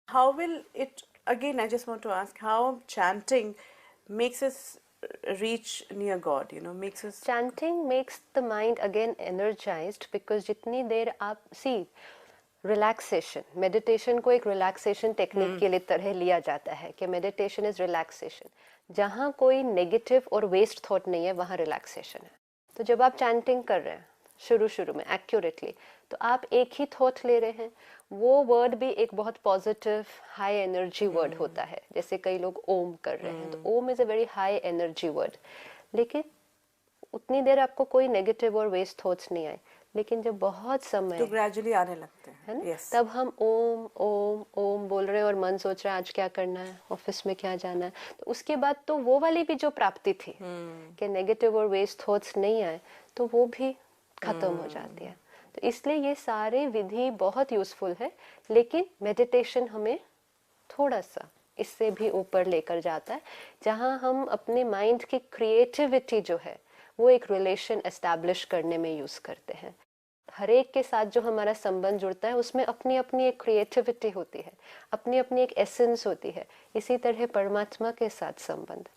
How will it, again, I just want to ask, how chanting makes us reach near God, makes us. Chanting makes the mind again energized because जितनी देर आप relaxation, meditation को एक relaxation technique के लिए तरह लिया जाता है कि मेडिटेशन इज रिलैक्सेशन। जहाँ कोई नेगेटिव और वेस्ट थॉट नहीं है वहाँ रिलैक्सेशन है। तो जब आप चैंटिंग कर रहे हैं शुरू में एक्यूरेटली, तो आप एक ही थॉट ले रहे हैं, वो वर्ड भी एक बहुत पॉजिटिव हाई एनर्जी वर्ड होता है। जैसे कई लोग ओम कर रहे हैं, तो Om is a very high energy word, लेकिन उतनी देर आपको कोई नेगेटिव और वेस्ट थॉट्स नहीं आए। लेकिन जब बहुत समय तो ग्रेजुअली आने लगते हैं, है ना, yes. तब हम ओम ओम ओम बोल रहे हैं और मन सोच रहा है आज क्या करना है, ऑफिस में क्या जाना है, तो उसके बाद तो वो वाली भी जो प्राप्ति थी कि नेगेटिव और वेस्ट थॉट्स नहीं आए, तो वो भी खत्म हो जाती है। तो इसलिए ये सारे विधि बहुत यूजफुल है, लेकिन मेडिटेशन हमें थोड़ा सा इससे भी ऊपर लेकर जाता है, जहाँ हम अपने माइंड की क्रिएटिविटी जो है वो एक रिलेशन एस्टैब्लिश करने में यूज करते हैं। हर एक के साथ जो हमारा संबंध जुड़ता है उसमें अपनी अपनी एक क्रिएटिविटी होती है, अपनी अपनी एक एसेंस होती है। इसी तरह परमात्मा के साथ संबंध,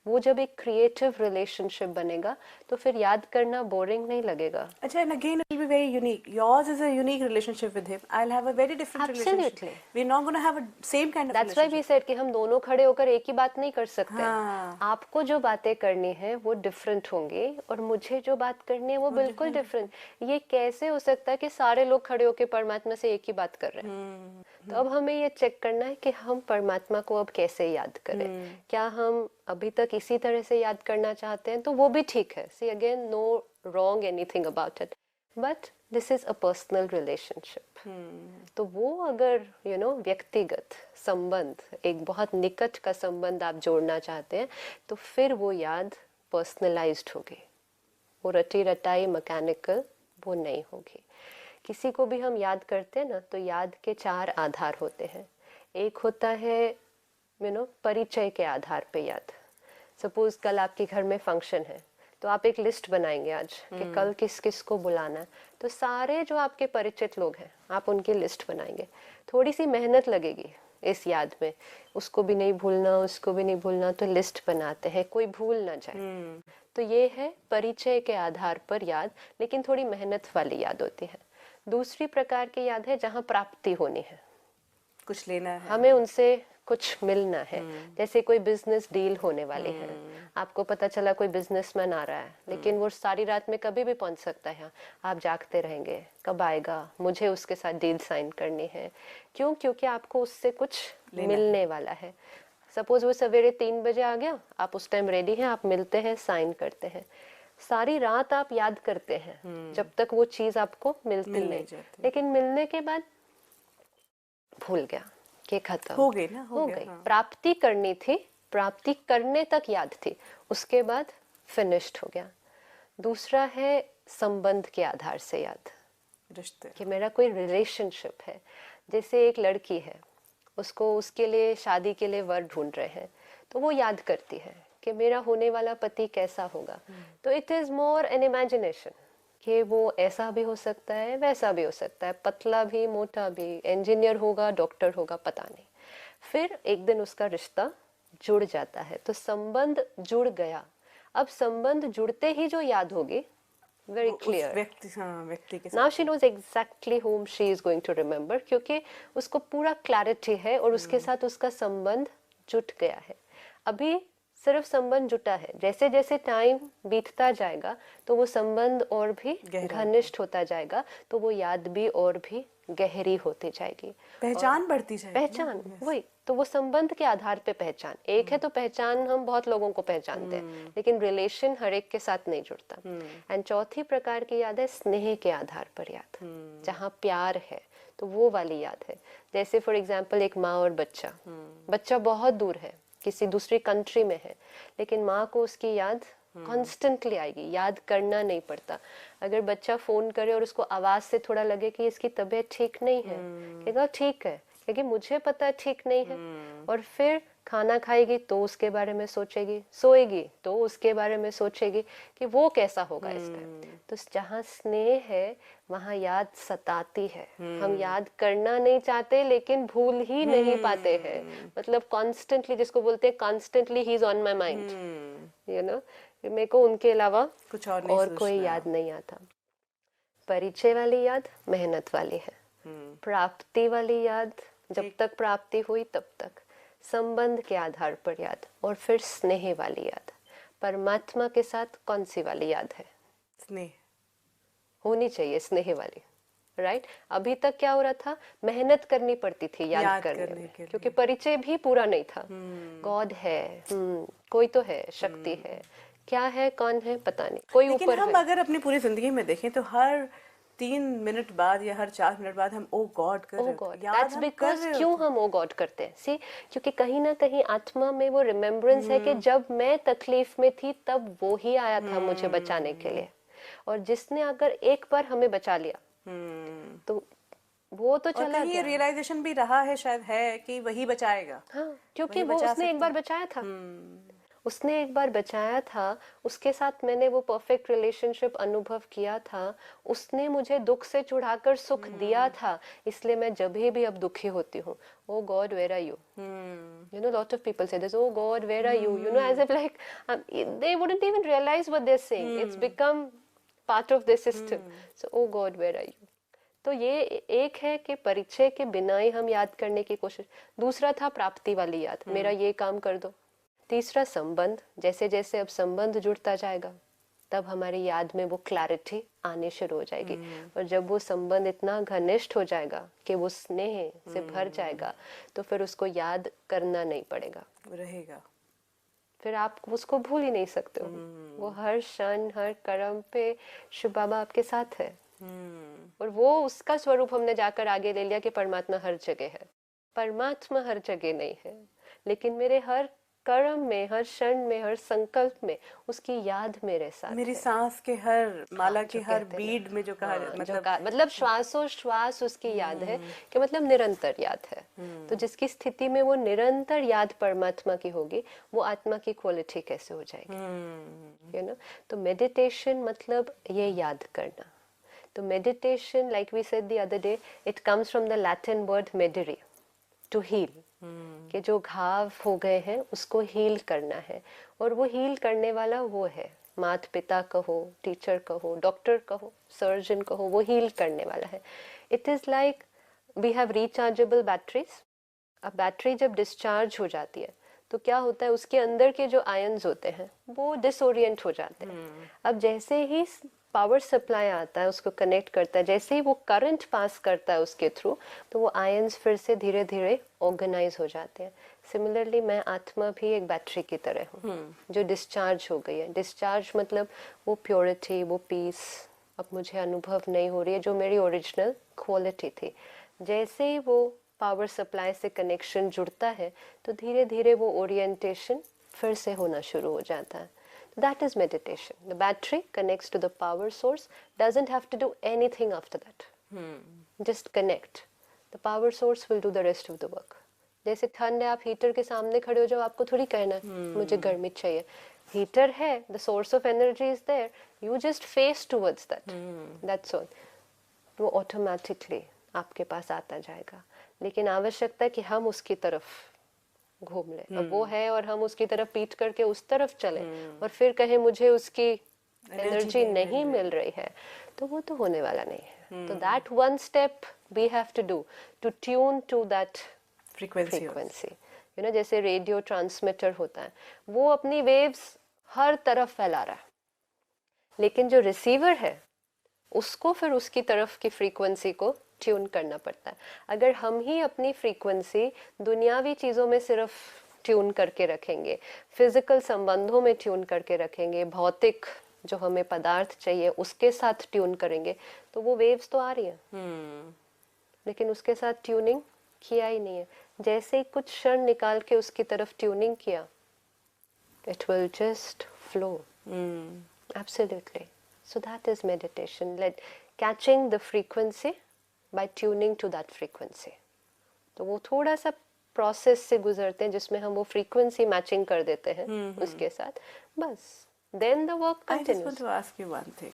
वो जब एक क्रिएटिव रिलेशनशिप बनेगा तो फिर याद करना बोरिंग नहीं लगेगा। अच्छा, and again it will be very unique. Yours is a unique relationship with him. I'll have a very different relationship. Absolutely. We're not going to have a same kind of That's why we relationship. said कि हम दोनों खड़े होकर एक ही बात नहीं कर सकते। हाँ. आपको जो बातें करनी है वो डिफरेंट होंगे और मुझे जो बात करनी है वो बिल्कुल डिफरेंट। ये कैसे हो सकता है कि सारे लोग खड़े होकर परमात्मा से एक ही बात कर रहे हैं? तो अब हमें ये चेक करना है कि हम परमात्मा को अब कैसे याद करें। क्या हम अभी तक इसी तरह से याद करना चाहते हैं तो वो भी ठीक है। See again, no wrong anything about it, but this is a personal relationship. तो वो अगर व्यक्तिगत संबंध, एक बहुत निकट का संबंध आप जोड़ना चाहते हैं, तो फिर वो याद पर्सनलाइज्ड होगी, वो रटी रटाई मैकेनिकल वो नहीं होगी। किसी को भी हम याद करते हैं ना, तो याद के 4 आधार होते हैं। एक होता है परिचय के आधार पे याद। सपोज कल आपके घर में फंक्शन है, तो आप एक लिस्ट बनाएंगे आज कि कल किस किस को बुलाना है, तो सारे जो आपके परिचित लोग हैं आप उनकी लिस्ट बनाएंगे। थोड़ी सी मेहनत लगेगी इस याद में, उसको भी नहीं भूलना उसको भी नहीं भूलना, तो लिस्ट बनाते हैं कोई भूल ना जाए। तो ये है परिचय के आधार पर याद, लेकिन थोड़ी मेहनत वाली याद होती है। दूसरी प्रकार की याद है जहाँ प्राप्ति होनी है, कुछ लेना है, हमें उनसे कुछ मिलना है। जैसे कोई बिजनेस डील होने वाली है, आपको पता चला कोई बिजनेसमैन आ रहा है, लेकिन वो सारी रात में कभी भी पहुंच सकता है। आप जागते रहेंगे कब आएगा, मुझे उसके साथ डील साइन करनी है। क्यों? क्योंकि आपको उससे कुछ मिलने वाला है। सपोज वो सवेरे 3 बजे आ गया, आप उस टाइम रेडी हैं, आप मिलते हैं, साइन करते हैं। सारी रात आप याद करते हैं जब तक वो चीज आपको मिलती नहीं, लेकिन मिलने के बाद भूल गया कि खत्म हो गई ना, हो गई। हाँ। प्राप्ति करनी थी, प्राप्ति करने तक याद थी, उसके बाद फिनिश्ड हो गया। दूसरा है संबंध के आधार से याद, रिश्ते, कि मेरा कोई रिलेशनशिप है। जैसे एक लड़की है, उसको उसके लिए शादी के लिए वर ढूंढ रहे हैं, तो वो याद करती है कि मेरा होने वाला पति कैसा होगा। तो it is more N imagination कि वो ऐसा भी हो सकता है वैसा भी हो सकता है, पतला भी मोटा भी, इंजीनियर होगा डॉक्टर होगा, पता नहीं। फिर एक दिन उसका रिश्ता जुड़ जाता है, तो संबंध जुड़ गया। अब संबंध जुड़ते ही जो याद होगी very clear, व्यक्ति के now she knows exactly whom she is going to remember, क्योंकि उसको पूरा क्लैरिटी है और उसके साथ उसका संबंध जुट गया है। अभी सिर्फ संबंध जुटा है, जैसे जैसे टाइम बीतता जाएगा तो वो संबंध और भी घनिष्ठ होता जाएगा, तो वो याद भी और भी गहरी होती जाएगी, पहचान बढ़ती जाएगी। पहचान वही, तो वो संबंध के आधार पे पहचान एक है। तो पहचान हम बहुत लोगों को पहचानते हैं, लेकिन रिलेशन हर एक के साथ नहीं जुड़ता। एंड चौथी प्रकार की याद है स्नेह के आधार पर याद, जहाँ प्यार है, तो वो वाली याद है। जैसे फॉर एग्जाम्पल एक माँ और बच्चा, बच्चा बहुत दूर है, किसी दूसरी कंट्री में है, लेकिन माँ को उसकी याद कॉन्स्टेंटली आएगी, याद करना नहीं पड़ता। अगर बच्चा फोन करे और उसको आवाज से थोड़ा लगे कि इसकी तबीयत ठीक नहीं है, कहेगा ठीक है, क्योंकि मुझे पता है ठीक नहीं है, और फिर खाना खाएगी तो उसके बारे में सोचेगी, सोएगी तो उसके बारे में सोचेगी कि वो कैसा होगा इस टाइम। तो जहाँ स्नेह है वहाँ याद सताती है। हम याद करना नहीं चाहते लेकिन भूल ही नहीं पाते हैं। मतलब कॉन्स्टेंटली, जिसको बोलते हैं constantly he is on my mind, you know, मेरे को उनके अलावा कुछ और नहीं और कोई सोचना। याद नहीं आता। परिचय वाली याद मेहनत वाली है, प्राप्ति वाली याद जब तक प्राप्ति हुई तब तक, संबंध के आधार पर याद, और फिर स्नेह वाली याद। परमात्मा के साथ कौन सी वाली याद है? स्नेह होनी चाहिए स्नेह वाली, राइट? अभी तक क्या हो रहा था, मेहनत करनी पड़ती थी याद करने में, के क्योंकि परिचय भी पूरा नहीं था। गॉड है, कोई तो है, शक्ति है, क्या है, कौन है पता नहीं, कोई लेकिन ऊपर हम है। अगर अपनी पूरी जिंदगी में देखें तो हर 3 मिनट बाद या हर 4 मिनट बाद हम ओ गॉड कर ओ रहे गॉड, होते हैं, याद दैट्स हम कर बिकॉज रहे क्यों होते हम ओ गॉड करते हैं? सी, क्योंकि कहीं ना कहीं आत्मा में वो रिमेम्बरेंस है कि जब मैं तकलीफ में थी तब वो ही आया था मुझे बचाने के लिए, और जिसने अगर एक बार हमें बचा लिया तो वो तो और चला कहीं ये गया। रियलाइजेशन भी रहा है शायद है कि वही बचाएगा, हाँ, क्योंकि वही वो बचा उसने एक सकता बार है। बचाया था, उसने एक बार बचाया था, उसके साथ मैंने वो परफेक्ट रिलेशनशिप अनुभव किया था, उसने मुझे दुख से छुड़ाकर सुख दिया था, इसलिए मैं जब भी अब दुखी होती हूँ, oh god where are you? You know, lot of people say this, oh God, where are you? You know, as if like they wouldn't even realize what they're saying. It's become part of their system. So, oh God, where are you? तो ये एक है कि परिचय के बिना ही हम याद करने की कोशिश। दूसरा था प्राप्ति वाली याद, मेरा ये काम कर दो। तीसरा संबंध, जैसे जैसे अब संबंध जुड़ता जाएगा तब हमारी याद में वो क्लैरिटी आनी शुरू हो जाएगी, और जब वो संबंध इतना घनिष्ठ हो जाएगा कि वो स्नेह से भर जाएगा तो फिर उसको याद करना नहीं पड़ेगा, रहेगा। फिर आप उसको भूल ही नहीं सकते हो। वो हर क्षण हर कर्म पे शिव बाबा आपके साथ है, और वो उसका स्वरूप हमने जाकर आगे ले लिया कि परमात्मा हर जगह है। परमात्मा हर जगह नहीं है, लेकिन मेरे हर कर्म में, हर क्षण में, हर संकल्प में उसकी याद मेरे साथ मेरी है। सांस के हर माला की जो हर कहते हैं बीड में जो कहा हाँ, मतलब मतलब श्वासोश्वास उसकी याद है, कि मतलब निरंतर याद है। तो जिसकी स्थिति में वो निरंतर याद परमात्मा की होगी, वो आत्मा की क्वालिटी कैसे हो जाएगी, यू नो? तो मेडिटेशन मतलब ये याद करना। तो meditation, like we said the other day, it comes from the Latin word mederi, to heal, कि जो घाव हो गए हैं उसको हील करना है, और वो हील करने वाला वो है, माता पिता कहो, टीचर कहो, डॉक्टर कहो, सर्जन कहो, वो हील करने वाला है। It is like we have rechargeable batteries. अब बैटरी जब डिस्चार्ज हो जाती है तो क्या होता है, उसके अंदर के जो आयन्स होते हैं वो डिसोरिएंट हो जाते हैं। अब जैसे ही पावर सप्लाई आता है, उसको कनेक्ट करता है, जैसे ही वो करंट पास करता है उसके थ्रू, तो वो आयन्स फिर से धीरे धीरे ऑर्गेनाइज हो जाते हैं। सिमिलरली मैं आत्मा भी एक बैटरी की तरह हूँ जो डिस्चार्ज हो गई है। डिस्चार्ज मतलब वो प्योरिटी, वो पीस अब मुझे अनुभव नहीं हो रही है जो मेरी ओरिजिनल क्वालिटी थी। जैसे ही वो पावर सप्लाई से कनेक्शन जुड़ता है तो धीरे धीरे वो ओरिएंटेशन फिर से होना शुरू हो जाता है। That is meditation. The battery connects to the power source, doesn't have to do anything after that. Just connect. The power source will do the rest of the work. जैसे ठंड है, आप हीटर के सामने खड़े हो जाओ, आपको थोड़ी कहना है मुझे गर्मी चाहिए। हीटर है, the source of energy is there. You just face towards that. That's all. वो ऑटोमेटिकली आपके पास आता जाएगा, लेकिन आवश्यकता है कि हम उसकी तरफ घूम ले। अब वो है और हम उसकी तरफ पीट करके उस तरफ चले और फिर कहे मुझे उसकी एनर्जी नहीं मिल रही है, तो वो तो होने वाला नहीं है। तो that one step we have to do to tune to that frequency. You know, जैसे रेडियो ट्रांसमीटर होता है, वो अपनी वेव्स हर तरफ फैला रहा है, लेकिन जो रिसीवर है उसको फिर उसकी तरफ की फ्रीक्वेंसी को ट्यून करना पड़ता है। अगर हम ही अपनी फ्रीक्वेंसी दुनियावी चीज़ों में सिर्फ ट्यून करके रखेंगे, फिजिकल संबंधों में ट्यून करके रखेंगे, भौतिक जो हमें पदार्थ चाहिए उसके साथ ट्यून करेंगे, तो वो वेव्स तो आ रही हैं लेकिन उसके साथ ट्यूनिंग किया ही नहीं है। जैसे ही कुछ क्षण निकाल के उसकी तरफ ट्यूनिंग किया, it will just flow absolutely. So that is meditation, like catching the frequency by tuning to that frequency. तो वो थोड़ा सा प्रोसेस से गुजरते हैं जिसमें हम वो फ्रीक्वेंसी मैचिंग कर देते हैं उसके साथ, बस then the work I just want continues. to ask you one thing.